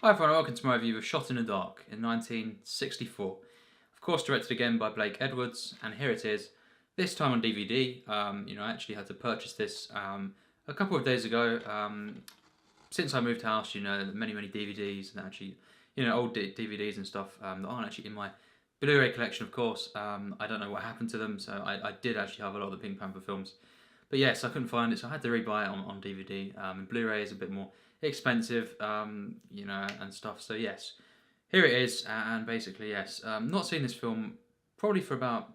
Hi everyone, welcome to my review of Shot in the Dark in 1964. Of course directed again by Blake Edwards, and here it is, this time on DVD. I actually had to purchase this a couple of days ago. Since I moved house, many DVDs and actually, old DVDs and stuff that aren't actually in my Blu-ray collection, of course. I don't know what happened to them, so I did actually have a lot of the Pink Panther films. But yes, I couldn't find it, so I had to rebuy it on DVD. And Blu-ray is a bit more expensive, and stuff. So yes, here it is, and basically yes, not seen this film probably for about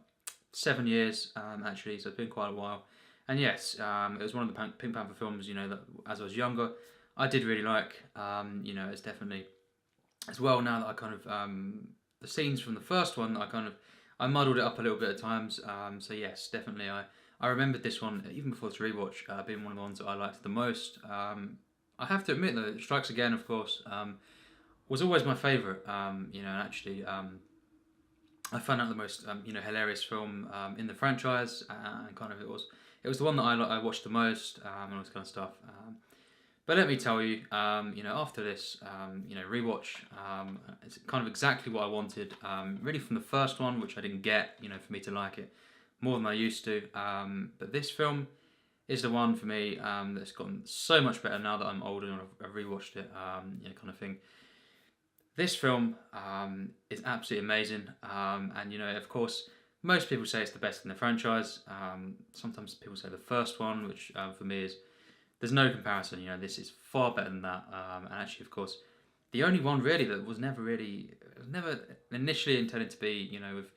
7 years, actually. So it's been quite a while. And yes, it was one of the Pink Panther films, that as I was younger, I did really like. It's definitely as well now that I kind of the scenes from the first one, I muddled it up a little bit at times. So yes, definitely I remembered this one even before this rewatch being one of the ones that I liked the most. I have to admit though, Strikes Again, of course, was always my favourite. Actually, I found out the most hilarious film in the franchise, and kind of it was the one that I watched the most, and all this kind of stuff. But let me tell you, after this, rewatch, it's kind of exactly what I wanted. Really from the first one, which I didn't get, for me to like it more than I used to. But this film is the one for me that's gotten so much better now that I'm older and I've rewatched it, kind of thing. This film is absolutely amazing, and of course, most people say it's the best in the franchise. Sometimes people say the first one, which for me is there's no comparison. This is far better than that. And actually, of course, the only one really that was never initially intended to be, with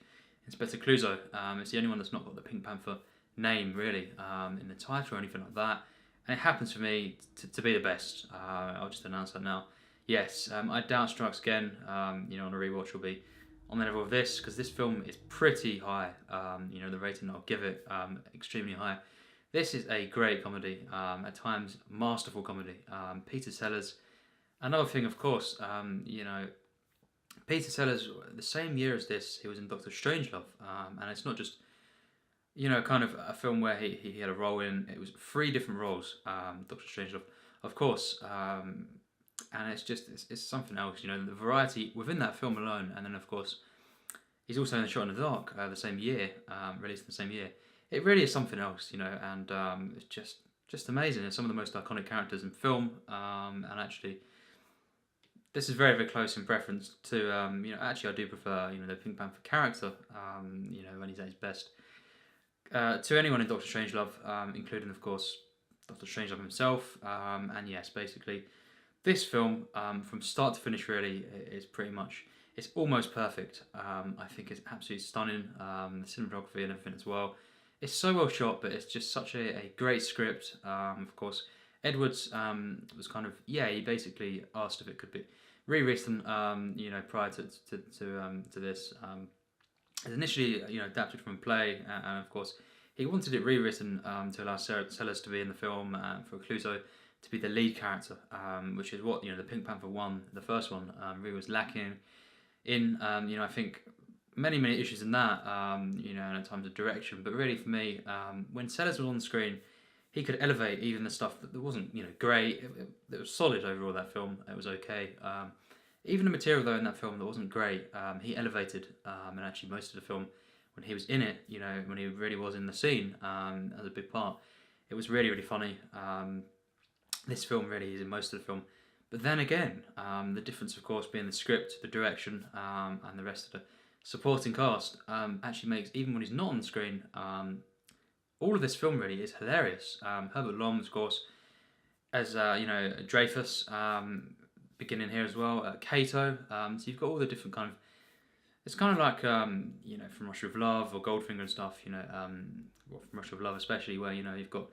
Inspector Clouseau. It's the only one that's not got the Pink Panther name really in the title or anything like that. And it happens for me to be the best. I'll just announce that now. Yes, I doubt Strikes Again, on a rewatch will be on the level of this, because this film is pretty high. The rating I'll give it, extremely high. This is a great comedy, at times masterful comedy. Peter Sellers, another thing, of course, Peter Sellers, the same year as this, he was in Doctor Strangelove, and it's not just, kind of a film where he had a role in. It was 3 different roles, Doctor Strangelove, of course, and it's something else, the variety within that film alone, and then of course, he's also in The Shot in the Dark, the same year, released in the same year. It really is something else, and it's just amazing. It's some of the most iconic characters in film, and actually, this is very close in preference to, actually I do prefer, the Pink Panther character, when he's at his best, to anyone in Doctor Strangelove, including of course Doctor Strangelove himself, and yes, basically, this film, from start to finish really, is pretty much, it's almost perfect. I think it's absolutely stunning, the cinematography and everything as well. It's so well shot, but it's just such a great script. Of course, Edwards was kind of, he basically asked if it could be rewritten, prior to this. It was initially, adapted from a play, and of course, he wanted it rewritten to allow Sellers to be in the film, for Clouseau to be the lead character, which is what, the Pink Panther one, the first one, really was lacking in, I think, many issues in that, and at times of direction. But really for me, when Sellers was on the screen, he could elevate even the stuff that wasn't, great. It was solid overall, that film. It was okay. Even the material though in that film that wasn't great, he elevated, and actually most of the film, when he was in it, when he really was in the scene, as a big part, it was really funny. This film really is in most of the film. But then again, the difference, of course, being the script, the direction, and the rest of the supporting cast, actually makes, even when he's not on the screen, all of this film really is hilarious. Herbert, of course, as Dreyfus, beginning here as well. Cato. So you've got all the different kind of. It's kind of like from Russia with Love or Goldfinger and stuff. From Russia with Love especially, where you've got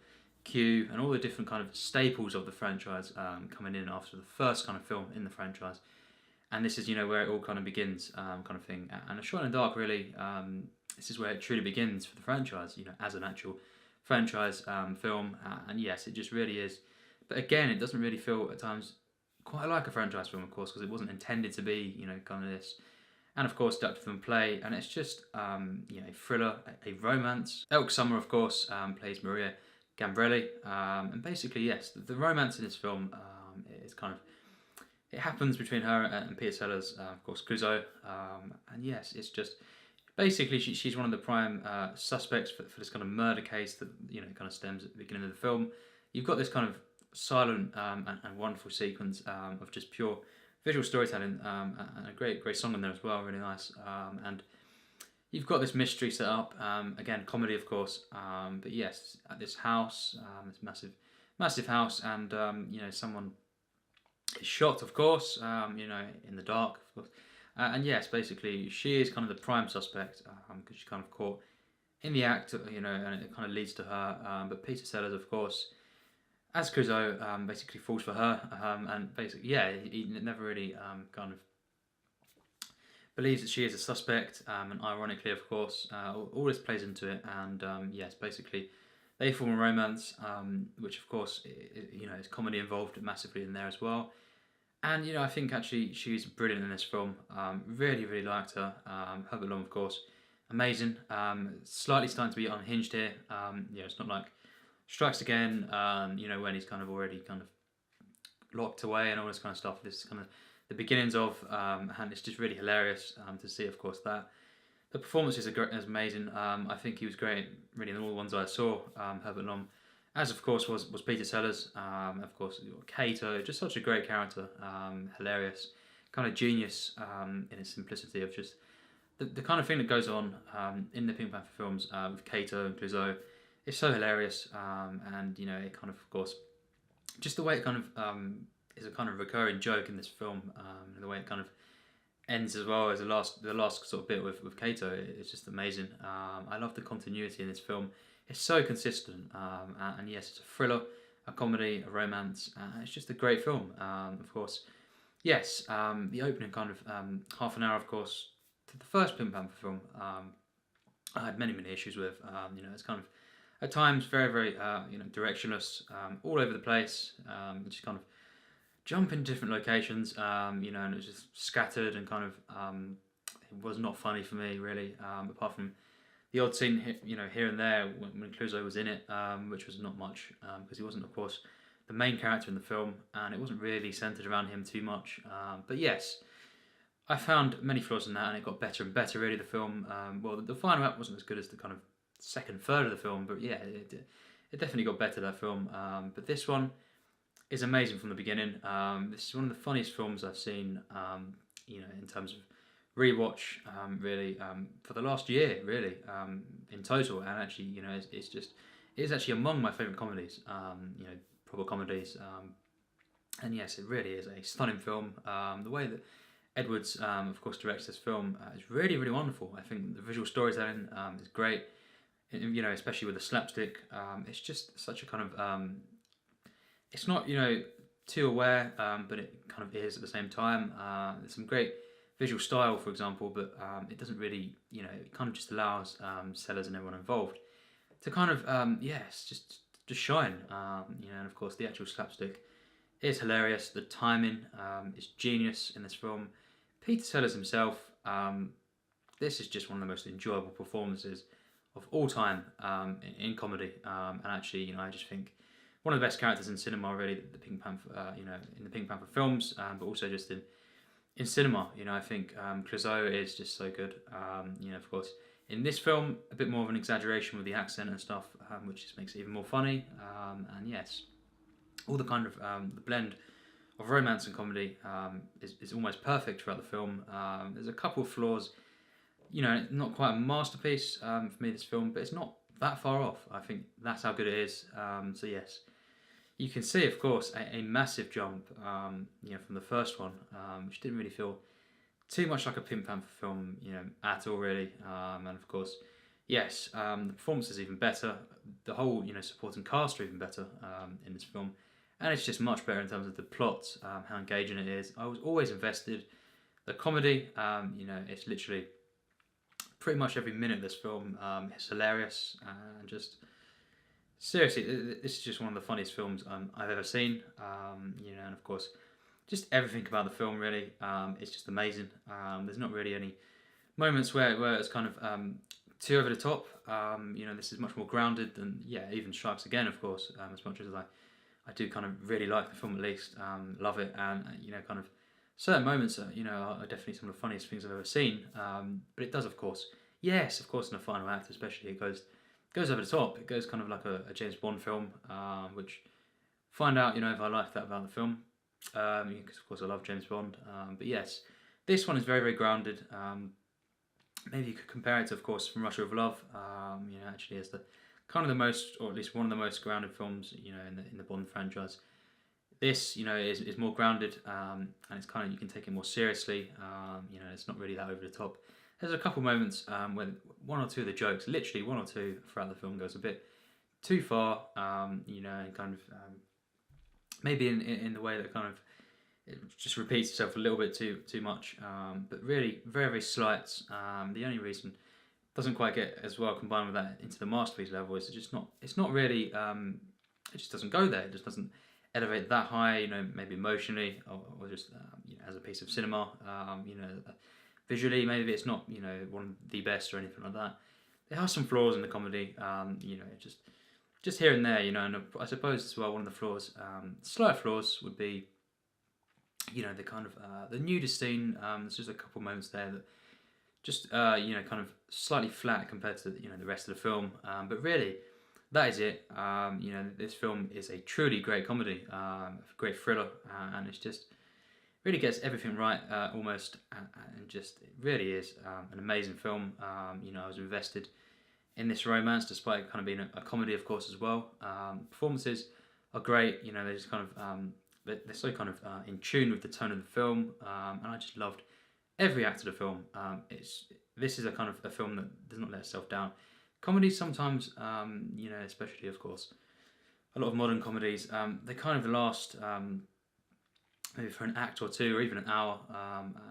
Q and all the different kind of staples of the franchise coming in after the first kind of film in the franchise. And this is, where it all kind of begins, kind of thing. And A Shot in the Dark, really, this is where it truly begins for the franchise, as an actual franchise film. And yes, it just really is. But again, it doesn't really feel at times quite like a franchise film, of course, because it wasn't intended to be, kind of this. And of course, adapted from play. And it's just, a thriller, a romance. Elke, Sommer, of course, plays Maria Gambrelli. And basically, yes, the romance in this film is kind of, it happens between her and Peter Sellers, of course, Clouseau. And yes, it's just basically she's one of the prime suspects for this kind of murder case that kind of stems at the beginning of the film. You've got this kind of silent and wonderful sequence of just pure visual storytelling and a great song in there as well, really nice. And you've got this mystery set up, again comedy of course, but yes, at this house, this massive house, and someone is shot, of course, in the dark, of course. And yes, basically, she is kind of the prime suspect because she's kind of caught in the act, and it kind of leads to her. But Peter Sellers, of course, as Clouseau, basically falls for her, and basically, yeah, he never really kind of believes that she is a suspect, and ironically, of course, all this plays into it, and yes, basically, they form a romance, which of course, is comedy involved massively in there as well. And I think actually she's brilliant in this film. Really liked her. Herbert, of course, amazing. Slightly starting to be unhinged here. It's not like Strikes Again. When he's kind of already kind of locked away and all this kind of stuff. This is kind of the beginnings of, and it's just really hilarious to see. Of course, that the performances are amazing. I think he was great, really, in all the ones I saw. Herbert Lom. As of course was Peter Sellers, of course Kato, just such a great character, hilarious, kind of genius in its simplicity of just the kind of thing that goes on in the Pink Panther films with Kato and Clouseau. It's so hilarious, and it kind of course, just the way it kind of is a kind of recurring joke in this film, and the way it kind of ends as well as the last sort of bit with Kato. It's just amazing. I love the continuity in this film. It's so consistent, and yes, it's a thriller, a comedy, a romance. It's just a great film, of course. Yes, the opening kind of half an hour, of course, to the first Pink Panther film, I had many issues with. It's kind of at times very directionless, all over the place. Just kind of jump in different locations, and it was just scattered and kind of it was not funny for me really, apart from the odd scene, here and there when Clouseau was in it, which was not much, because he wasn't, of course, the main character in the film, and it wasn't really centered around him too much. But yes, I found many flaws in that, and it got better and better. Really, the film. Well, the final act wasn't as good as the kind of second third of the film, but yeah, it definitely got better, that film. But this one is amazing from the beginning. This is one of the funniest films I've seen. In terms of rewatch, really, for the last year, really, in total, and actually, it's actually among my favourite comedies, proper comedies, and yes, it really is a stunning film. The way that Edwards, of course, directs this film is really wonderful. I think the visual storytelling is great, especially with the slapstick. It's just such a kind of, it's not, too aware, but it kind of is at the same time. There's some great visual style, for example, but it doesn't really, it kind of just allows Sellers and everyone involved to kind of, just shine, and of course the actual slapstick is hilarious. The timing is genius in this film. Peter Sellers himself, this is just one of the most enjoyable performances of all time in comedy, and actually, I just think one of the best characters in cinema, really, the Pink Panther, in the Pink Panther films, but also just in cinema. I think Clouseau is just so good. Of course, in this film, a bit more of an exaggeration with the accent and stuff, which just makes it even more funny. And yes, all the kind of the blend of romance and comedy is almost perfect throughout the film. There's a couple of flaws, not quite a masterpiece for me, this film, but it's not that far off. I think that's how good it is. So yes, you can see, of course, a massive jump, from the first one, which didn't really feel too much like a Pink Panther film, at all, really. And of course, yes, the performance is even better. The whole, supporting cast are even better in this film, and it's just much better in terms of the plot, how engaging it is. I was always invested. The comedy, it's literally pretty much every minute of this film is hilarious, and just seriously, this is just one of the funniest films I've ever seen. And of course, just everything about the film really is just amazing. There's not really any moments where it's kind of too over the top. This is much more grounded than even Strikes Again, of course. As much as I do kind of really like the film, at least love it, and kind of certain moments are, are definitely some of the funniest things I've ever seen. But it does, of course, yes, of course, in the final act, especially, it goes over the top. It goes kind of like a James Bond film, which find out, if I like that about the film, because of course I love James Bond. But yes, this one is very, very grounded. Maybe you could compare it to, of course, From Russia with Love. Actually, as the kind of the most, or at least one of the most grounded films, in the Bond franchise. This, is more grounded, and it's kind of, you can take it more seriously. It's not really that over the top. There's a couple moments when one or two of the jokes, literally one or two throughout the film, goes a bit too far. And kind of maybe in the way that kind of it just repeats itself a little bit too much. But really, very, very slight. The only reason it doesn't quite get as well combined with that into the masterpiece level is it's not really. It just doesn't go there. It just doesn't elevate that high. Maybe emotionally or just as a piece of cinema. Visually, maybe it's not one of the best or anything like that. There are some flaws in the comedy. Just here and there. And I suppose as well one of the flaws, slight flaws, would be the kind of the nudist scene. There's just a couple moments there that just kind of slightly flat compared to the rest of the film. But really, that is it. This film is a truly great comedy, a great thriller, and it's just really gets everything right almost, and just it really is an amazing film. I was invested in this romance despite it kind of being a comedy, of course, as well. Performances are great. They're just kind of they're so kind of in tune with the tone of the film, and I just loved every act of the film. This is a kind of a film that does not let itself down. Comedies sometimes, especially of course, a lot of modern comedies, they kind of last maybe for an act or two or even an hour,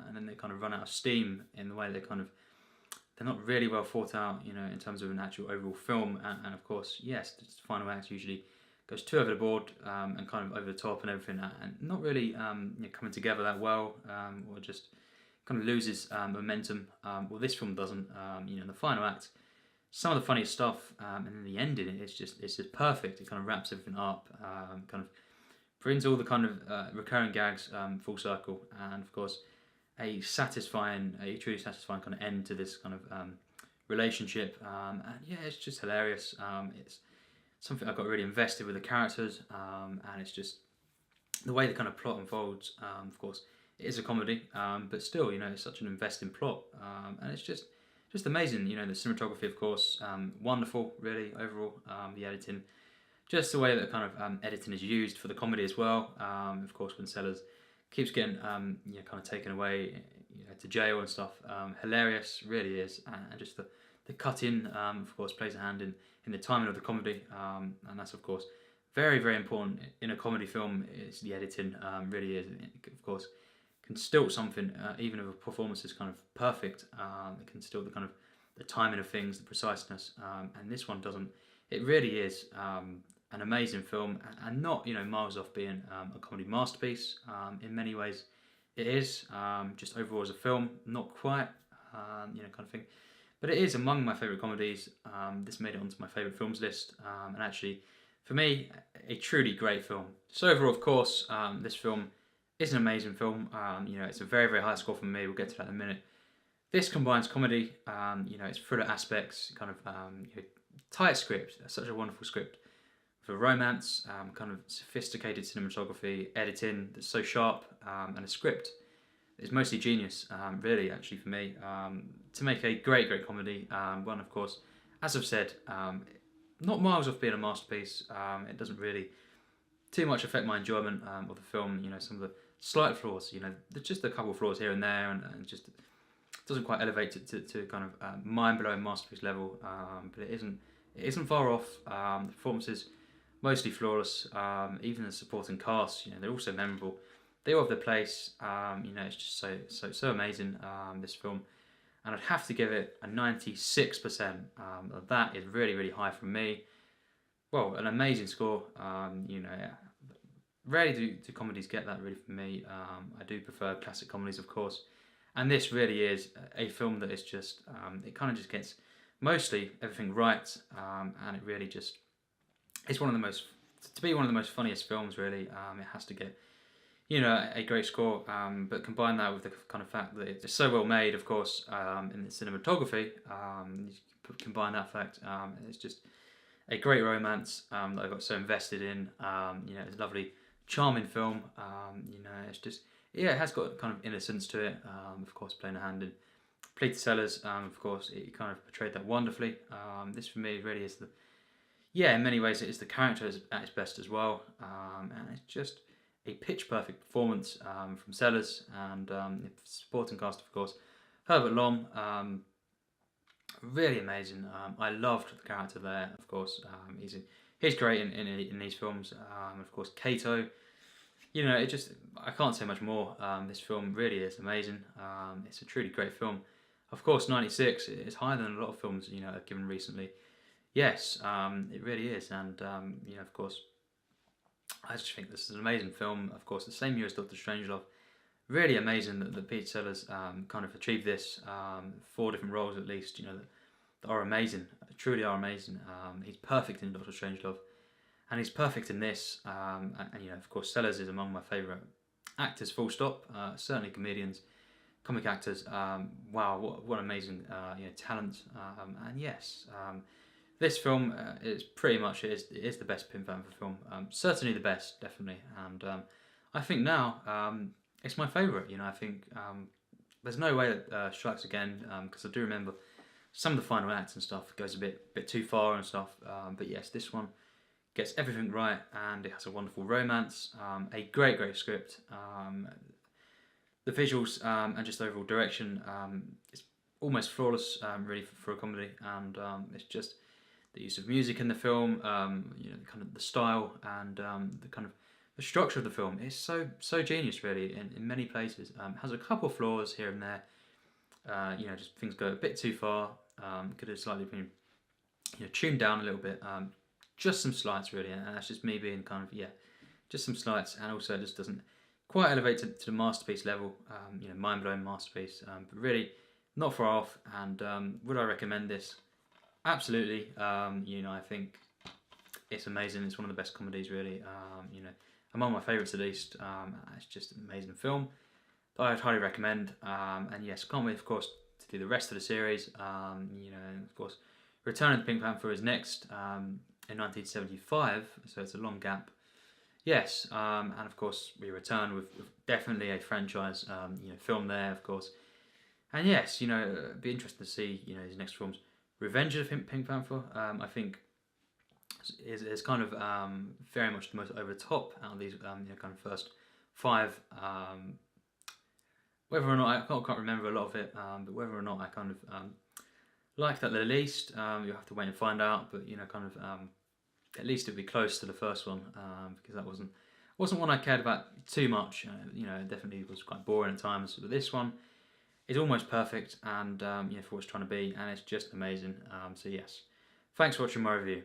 and then they kind of run out of steam in the way they're not really well thought out, in terms of an actual overall film. And of course, yes, the final act usually goes too over the board, and kind of over the top and everything, and not really coming together that well, or just kind of loses momentum. Well, this film doesn't. In the final act, some of the funniest stuff, and then the ending, it's just perfect. It kind of wraps everything up, kind of brings all the kind of recurring gags full circle, and of course a truly satisfying kind of end to this kind of relationship. And yeah, it's just hilarious. It's something I got really invested with the characters, and it's just the way the kind of plot unfolds. Of course, it is a comedy, but still, it's such an investing plot, and it's just amazing. The cinematography, of course, wonderful, really overall. The editing, just the way that kind of editing is used for the comedy as well. Of course, when Sellers keeps getting kind of taken away, to jail and stuff. Hilarious, really is, and just the cutting, of course, plays a hand in the timing of the comedy, and that's of course very, very important in a comedy film. Is the editing, really is. It, of course, can stilt something, even if a performance is kind of perfect. It can still the kind of the timing of things, the preciseness, and this one doesn't. It really is an amazing film, and not miles off being a comedy masterpiece. In many ways, it is. Just overall as a film, not quite, kind of thing. But it is among my favourite comedies. This made it onto my favourite films list, and actually, for me, a truly great film. So overall, of course, this film is an amazing film. It's a very, very high score from me. We'll get to that in a minute. This combines comedy, its thriller aspects, kind of tight script, such a wonderful script, for romance, kind of sophisticated cinematography, editing that's so sharp, and a script is mostly genius, really, actually, for me, to make a great, great comedy. One, of course, as I've said, not miles off being a masterpiece. It doesn't really too much affect my enjoyment of the film. Some of the slight flaws, there's just a couple of flaws here and there, and just doesn't quite elevate it to kind of mind-blowing masterpiece level. But it isn't far off. The performances mostly flawless. Even the supporting cast, they're also memorable. They all have their place. It's just so amazing, this film, and I'd have to give it a 96%. That is really, really high from me. Well, an amazing score. Rarely do comedies get that really from me. I do prefer classic comedies, of course, and this really is a film that is just it kind of just gets mostly everything right, and it really just it's one of the most funniest films, really. It has to get you know, a great score, but combine that with the kind of fact that it's so well made, of course, in the cinematography, combine that fact, it's just a great romance that I got so invested in. You know, it's a lovely, charming film. You know, it's just, yeah, it has got kind of innocence to it. Of course, playing a hand in Peter Sellers. Of course, it kind of portrayed that wonderfully. This for me really is the, yeah, in many ways it is the character at its best as well. And it's just a pitch perfect performance from Sellers, and the supporting cast, of course, Herbert Lom. Really amazing. I loved the character there. Of course, he's great in these films. Of course, Kato. You know, it just, I can't say much more. This film really is amazing. It's a truly great film. Of course, 96 is higher than a lot of films, you know, I've given recently. Yes, it really is, and you know, of course, I just think this is an amazing film. Of course, the same year as Doctor Strangelove. Really amazing that Peter Sellers kind of achieved this. 4 different roles at least, you know, that are amazing, truly are amazing. He's perfect in Doctor Strangelove, and he's perfect in this. And you know, of course, Sellers is among my favourite actors. Full stop. Certainly comedians, comic actors. Wow, what amazing you know, talent. And yes. This film is pretty much it is the best Pink Panther film. Certainly the best, definitely. And I think now it's my favourite. You know, I think there's no way that Strikes Again, because I do remember some of the final acts and stuff goes a bit too far and stuff. But yes, this one gets everything right, and it has a wonderful romance, a great script. The visuals and just overall direction is almost flawless, really, for a comedy, and it's just the use of music in the film, you know, kind of the style and the kind of the structure of the film is so genius, really, in many places. Has a couple of flaws here and there. You know, just things go a bit too far. Could have slightly been, you know, tuned down a little bit. Just some slights, really, and that's just me being kind of, yeah, just some slights, and also it just doesn't quite elevate to the masterpiece level. You know, mind blowing masterpiece, but really not far off. And would I recommend this? Absolutely. You know, I think it's amazing. It's one of the best comedies, really. You know, among my favourites at least. It's just an amazing film that I'd highly recommend. And yes, can't wait, of course, to do the rest of the series. You know, and of course, Return of the Pink Panther is next in 1975, so it's a long gap. Yes, and of course, we return with definitely a franchise, you know, film there, of course. And yes, you know, it'd be interesting to see, you know, his next films. Revenge of Pink Panther, I think, is kind of very much the most over the top out of these, you know, kind of first 5. Whether or not I can't remember a lot of it, but whether or not I kind of like that the least, you'll have to wait and find out. But you know, kind of at least it'd be close to the first one, because that wasn't one I cared about too much. You know, it definitely was quite boring at times. But this one is almost perfect, and you know, for what it's trying to be, and it's just amazing. So yes, thanks for watching my review.